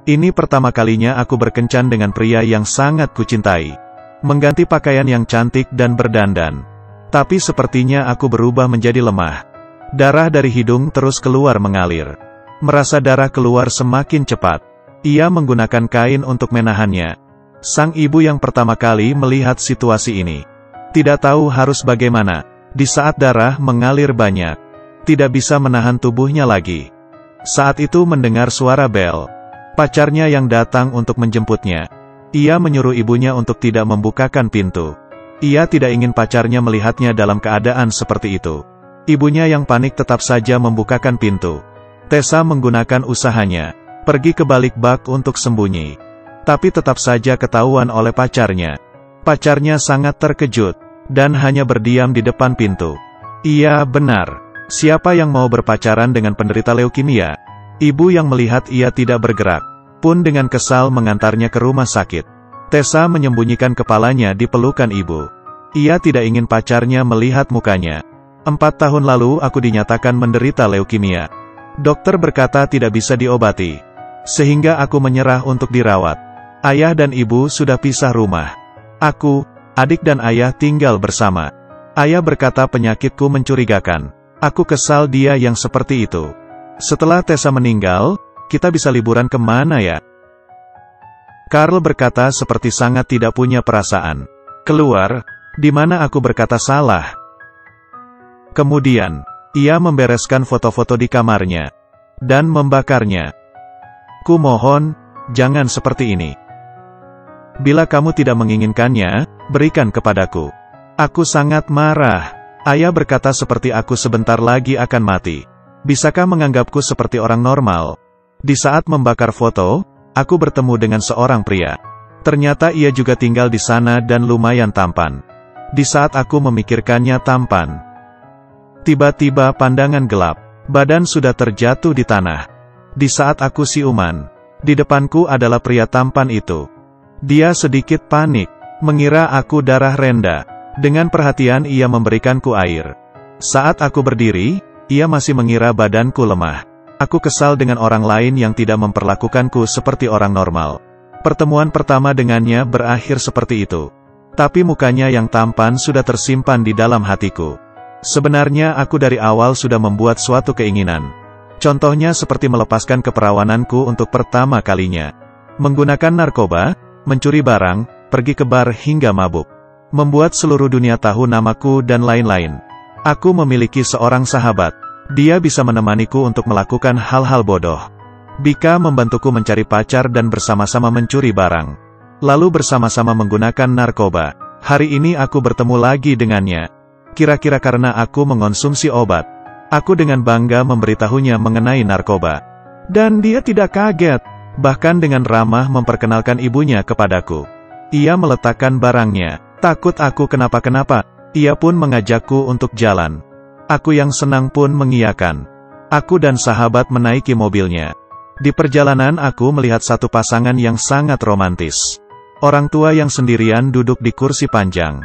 Ini pertama kalinya aku berkencan dengan pria yang sangat kucintai. Mengganti pakaian yang cantik dan berdandan. Tapi sepertinya aku berubah menjadi lemah. Darah dari hidung terus keluar mengalir. Merasa darah keluar semakin cepat. Ia menggunakan kain untuk menahannya. Sang ibu yang pertama kali melihat situasi ini. Tidak tahu harus bagaimana. Di saat darah mengalir banyak. Tidak bisa menahan tubuhnya lagi. Saat itu mendengar suara bel. Pacarnya yang datang untuk menjemputnya. Ia menyuruh ibunya untuk tidak membukakan pintu. Ia tidak ingin pacarnya melihatnya dalam keadaan seperti itu. Ibunya yang panik tetap saja membukakan pintu. Tessa menggunakan usahanya. Pergi ke balik bak untuk sembunyi. Tapi tetap saja ketahuan oleh pacarnya. Pacarnya sangat terkejut. Dan hanya berdiam di depan pintu. Iya benar. Siapa yang mau berpacaran dengan penderita leukemia? Ibu yang melihat ia tidak bergerak, pun dengan kesal mengantarnya ke rumah sakit. Tessa menyembunyikan kepalanya di pelukan ibu. Ia tidak ingin pacarnya melihat mukanya. 4 tahun lalu aku dinyatakan menderita leukemia. Dokter berkata tidak bisa diobati. Sehingga aku menyerah untuk dirawat. Ayah dan ibu sudah pisah rumah. Aku, adik dan ayah tinggal bersama. Ayah berkata penyakitku mencurigakan. Aku kesal dia yang seperti itu. Setelah Tessa meninggal, kita bisa liburan kemana ya? Karl berkata seperti sangat tidak punya perasaan. Keluar, di mana aku berkata salah. Kemudian, ia membereskan foto-foto di kamarnya. Dan membakarnya. Ku mohon, jangan seperti ini. Bila kamu tidak menginginkannya, berikan kepadaku. Aku sangat marah. Ayah berkata seperti aku sebentar lagi akan mati. Bisakah menganggapku seperti orang normal? Di saat membakar foto, aku bertemu dengan seorang pria. Ternyata ia juga tinggal di sana dan lumayan tampan. Di saat aku memikirkannya tampan. Tiba-tiba pandangan gelap. Badan sudah terjatuh di tanah. Di saat aku siuman. Di depanku adalah pria tampan itu. Dia sedikit panik. Mengira aku darah renda. Dengan perhatian ia memberikanku air. Saat aku berdiri, ia masih mengira badanku lemah. Aku kesal dengan orang lain yang tidak memperlakukanku seperti orang normal. Pertemuan pertama dengannya berakhir seperti itu. Tapi mukanya yang tampan sudah tersimpan di dalam hatiku. Sebenarnya aku dari awal sudah membuat suatu keinginan. Contohnya seperti melepaskan keperawananku untuk pertama kalinya. Menggunakan narkoba, mencuri barang, pergi ke bar hingga mabuk. Membuat seluruh dunia tahu namaku dan lain-lain. Aku memiliki seorang sahabat. Dia bisa menemaniku untuk melakukan hal-hal bodoh. Bika membantuku mencari pacar dan bersama-sama mencuri barang. Lalu bersama-sama menggunakan narkoba. Hari ini aku bertemu lagi dengannya. Kira-kira karena aku mengonsumsi obat. Aku dengan bangga memberitahunya mengenai narkoba. Dan dia tidak kaget. Bahkan dengan ramah memperkenalkan ibunya kepadaku. Ia meletakkan barangnya. Takut aku kenapa-kenapa. Ia pun mengajakku untuk jalan. Aku yang senang pun mengiyakan. Aku dan sahabat menaiki mobilnya. Di perjalanan aku melihat satu pasangan yang sangat romantis. Orang tua yang sendirian duduk di kursi panjang.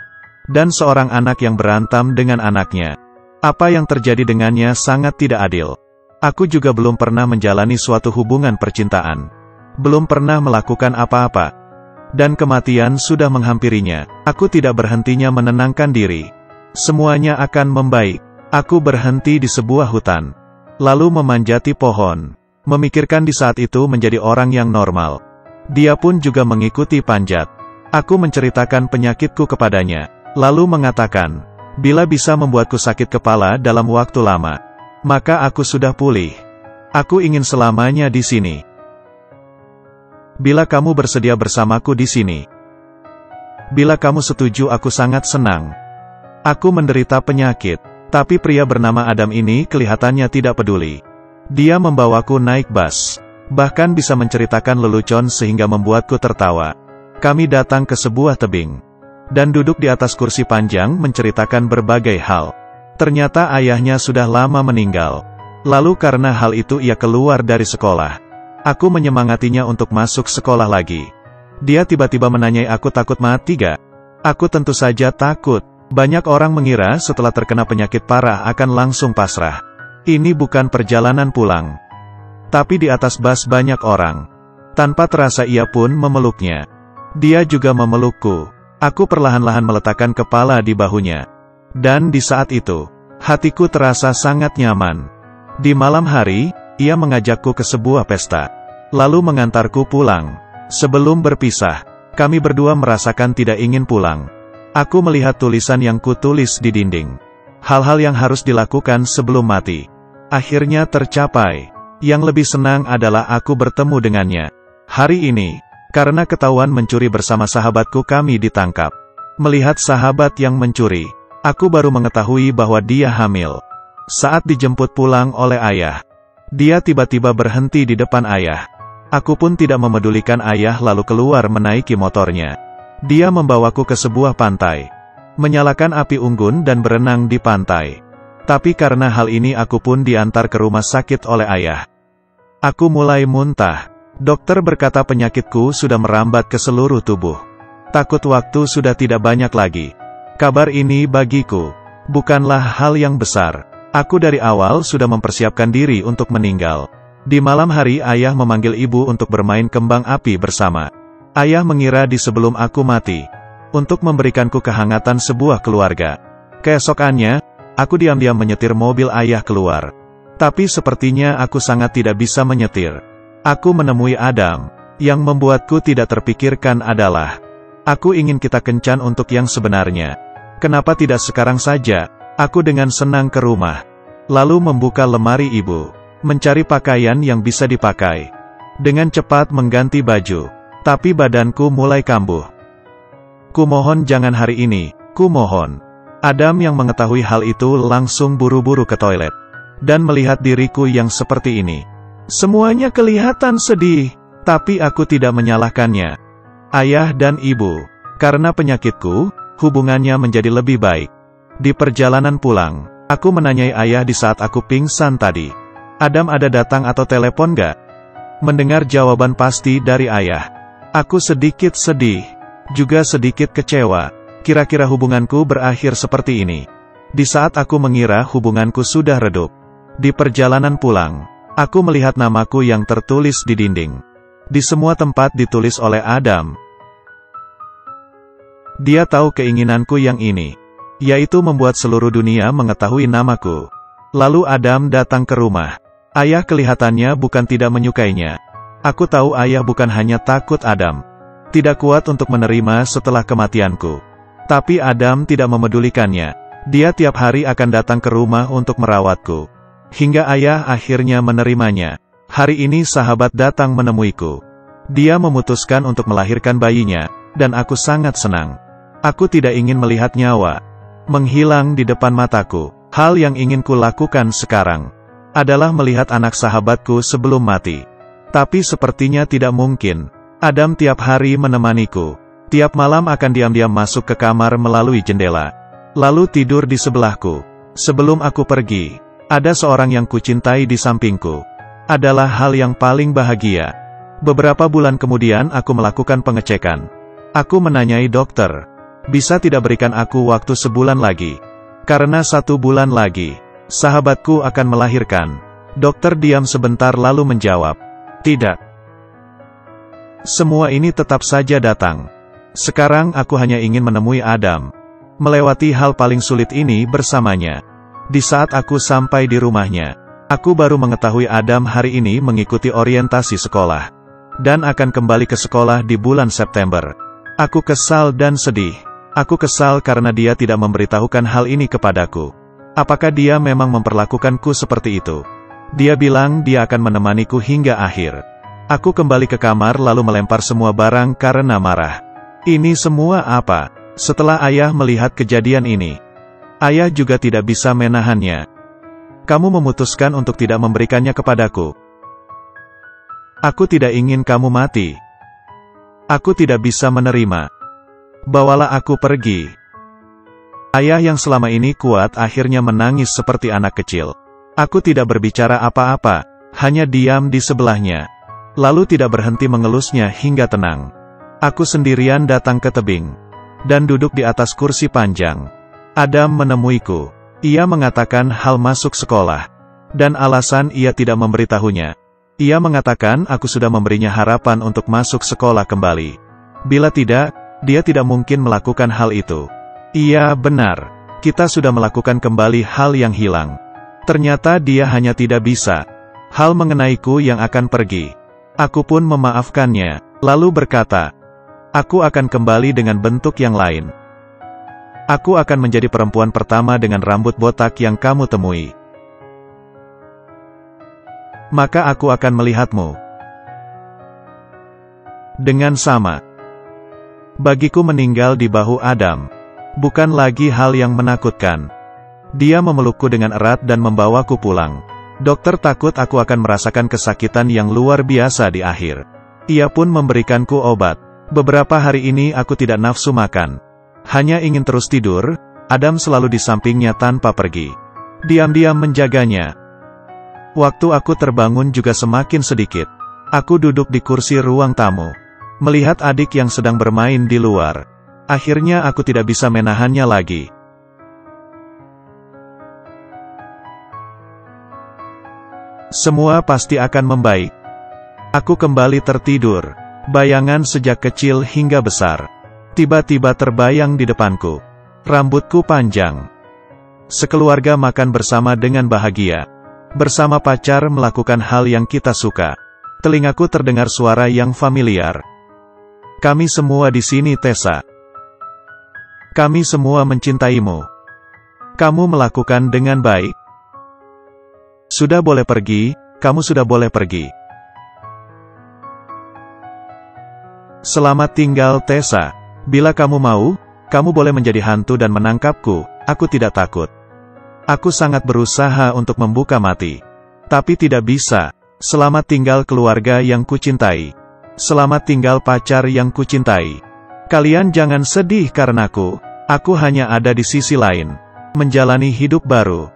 Dan seorang anak yang berantam dengan anaknya. Apa yang terjadi dengannya sangat tidak adil. Aku juga belum pernah menjalani suatu hubungan percintaan. Belum pernah melakukan apa-apa. Dan kematian sudah menghampirinya. Aku tidak berhentinya menenangkan diri. Semuanya akan membaik. Aku berhenti di sebuah hutan. Lalu memanjati pohon. Memikirkan di saat itu menjadi orang yang normal. Dia pun juga mengikuti panjat. Aku menceritakan penyakitku kepadanya. Lalu mengatakan, bila bisa membuatku sakit kepala dalam waktu lama, maka aku sudah pulih. Aku ingin selamanya di sini. Bila kamu bersedia bersamaku di sini. Bila kamu setuju aku sangat senang. Aku menderita penyakit. Tapi pria bernama Adam ini kelihatannya tidak peduli. Dia membawaku naik bus. Bahkan bisa menceritakan lelucon sehingga membuatku tertawa. Kami datang ke sebuah tebing. Dan duduk di atas kursi panjang menceritakan berbagai hal. Ternyata ayahnya sudah lama meninggal. Lalu karena hal itu ia keluar dari sekolah. Aku menyemangatinya untuk masuk sekolah lagi. Dia tiba-tiba menanyai aku takut mati gak? Aku tentu saja takut. Banyak orang mengira setelah terkena penyakit parah akan langsung pasrah. Ini bukan perjalanan pulang. Tapi di atas bus banyak orang. Tanpa terasa ia pun memeluknya. Dia juga memelukku. Aku perlahan-lahan meletakkan kepala di bahunya. Dan di saat itu, hatiku terasa sangat nyaman. Di malam hari, ia mengajakku ke sebuah pesta. Lalu mengantarku pulang. Sebelum berpisah, kami berdua merasakan tidak ingin pulang. Aku melihat tulisan yang kutulis di dinding. Hal-hal yang harus dilakukan sebelum mati. Akhirnya tercapai. Yang lebih senang adalah aku bertemu dengannya. Hari ini, karena ketahuan mencuri bersama sahabatku kami ditangkap. Melihat sahabat yang mencuri, aku baru mengetahui bahwa dia hamil. Saat dijemput pulang oleh ayah, dia tiba-tiba berhenti di depan ayah. Aku pun tidak memedulikan ayah lalu keluar menaiki motornya. Dia membawaku ke sebuah pantai, menyalakan api unggun dan berenang di pantai. Tapi karena hal ini aku pun diantar ke rumah sakit oleh ayah. Aku mulai muntah. Dokter berkata penyakitku sudah merambat ke seluruh tubuh. Takut waktu sudah tidak banyak lagi. Kabar ini bagiku bukanlah hal yang besar. Aku dari awal sudah mempersiapkan diri untuk meninggal. Di malam hari ayah memanggil ibu untuk bermain kembang api bersama. Ayah mengira di sebelum aku mati, untuk memberikanku kehangatan sebuah keluarga. Keesokannya, aku diam-diam menyetir mobil ayah keluar. Tapi sepertinya aku sangat tidak bisa menyetir. Aku menemui Adam. Yang membuatku tidak terpikirkan adalah, aku ingin kita kencan untuk yang sebenarnya. Kenapa tidak sekarang saja? Aku dengan senang ke rumah. Lalu membuka lemari ibu, mencari pakaian yang bisa dipakai. Dengan cepat mengganti baju. Tapi badanku mulai kambuh. Kumohon jangan hari ini, kumohon. Adam yang mengetahui hal itu langsung buru-buru ke toilet. Dan melihat diriku yang seperti ini. Semuanya kelihatan sedih, tapi aku tidak menyalahkannya. Ayah dan ibu, karena penyakitku, hubungannya menjadi lebih baik. Di perjalanan pulang, aku menanyai ayah di saat aku pingsan tadi. Adam ada datang atau telepon gak? Mendengar jawaban pasti dari ayah. Aku sedikit sedih, juga sedikit kecewa. Kira-kira hubunganku berakhir seperti ini. Di saat aku mengira hubunganku sudah redup. Di perjalanan pulang, aku melihat namaku yang tertulis di dinding. Di semua tempat ditulis oleh Adam. Dia tahu keinginanku yang ini, yaitu membuat seluruh dunia mengetahui namaku. Lalu Adam datang ke rumah. Ayah kelihatannya bukan tidak menyukainya. Aku tahu ayah bukan hanya takut Adam tidak kuat untuk menerima setelah kematianku. Tapi Adam tidak memedulikannya. Dia tiap hari akan datang ke rumah untuk merawatku. Hingga ayah akhirnya menerimanya. Hari ini sahabat datang menemuiku. Dia memutuskan untuk melahirkan bayinya, dan aku sangat senang. Aku tidak ingin melihat nyawa menghilang di depan mataku. Hal yang ingin ku lakukan sekarang adalah melihat anak sahabatku sebelum mati. Tapi sepertinya tidak mungkin. Adam tiap hari menemaniku. Tiap malam akan diam-diam masuk ke kamar melalui jendela. Lalu tidur di sebelahku. Sebelum aku pergi, ada seorang yang kucintai di sampingku. Adalah hal yang paling bahagia. Beberapa bulan kemudian aku melakukan pengecekan. Aku menanyai dokter, bisa tidak berikan aku waktu sebulan lagi? Karena 1 bulan lagi, sahabatku akan melahirkan. Dokter diam sebentar lalu menjawab, tidak. Semua ini tetap saja datang. Sekarang aku hanya ingin menemui Adam. Melewati hal paling sulit ini bersamanya. Di saat aku sampai di rumahnya, aku baru mengetahui Adam hari ini mengikuti orientasi sekolah. Dan akan kembali ke sekolah di bulan September. Aku kesal dan sedih. Aku kesal karena dia tidak memberitahukan hal ini kepadaku. Apakah dia memang memperlakukanku seperti itu? Dia bilang dia akan menemaniku hingga akhir. Aku kembali ke kamar lalu melempar semua barang karena marah. Ini semua apa? Setelah ayah melihat kejadian ini, ayah juga tidak bisa menahannya. Kamu memutuskan untuk tidak memberikannya kepadaku. Aku tidak ingin kamu mati. Aku tidak bisa menerima. Bawalah aku pergi. Ayah yang selama ini kuat akhirnya menangis seperti anak kecil. Aku tidak berbicara apa-apa, hanya diam di sebelahnya. Lalu tidak berhenti mengelusnya hingga tenang. Aku sendirian datang ke tebing, dan duduk di atas kursi panjang. Adam menemuiku. Ia mengatakan hal masuk sekolah, dan alasan ia tidak memberitahunya. Ia mengatakan aku sudah memberinya harapan untuk masuk sekolah kembali. Bila tidak, dia tidak mungkin melakukan hal itu. Iya, benar. Kita sudah melakukan kembali hal yang hilang. Ternyata dia hanya tidak bisa. Hal mengenaiku yang akan pergi. Aku pun memaafkannya, lalu berkata, aku akan kembali dengan bentuk yang lain. Aku akan menjadi perempuan pertama dengan rambut botak yang kamu temui. Maka aku akan melihatmu dengan sama. Bagiku meninggal di bahu Adam bukan lagi hal yang menakutkan. Dia memelukku dengan erat dan membawaku pulang. Dokter takut aku akan merasakan kesakitan yang luar biasa di akhir. Ia pun memberikanku obat. Beberapa hari ini aku tidak nafsu makan. Hanya ingin terus tidur. Adam selalu di sampingnya tanpa pergi. Diam-diam menjaganya. Waktu aku terbangun juga semakin sedikit. Aku duduk di kursi ruang tamu, melihat adik yang sedang bermain di luar. Akhirnya aku tidak bisa menahannya lagi. Semua pasti akan membaik. Aku kembali tertidur. Bayangan sejak kecil hingga besar tiba-tiba terbayang di depanku. Rambutku panjang. Sekeluarga makan bersama dengan bahagia. Bersama pacar melakukan hal yang kita suka. Telingaku terdengar suara yang familiar. Kami semua di sini, Tessa. Kami semua mencintaimu. Kamu melakukan dengan baik. Sudah boleh pergi, kamu sudah boleh pergi. Selamat tinggal, Tessa. Bila kamu mau, kamu boleh menjadi hantu dan menangkapku, aku tidak takut. Aku sangat berusaha untuk membuka mati. Tapi tidak bisa. Selamat tinggal keluarga yang kucintai. Selamat tinggal pacar yang kucintai. Kalian jangan sedih karenaku. Aku hanya ada di sisi lain. Menjalani hidup baru.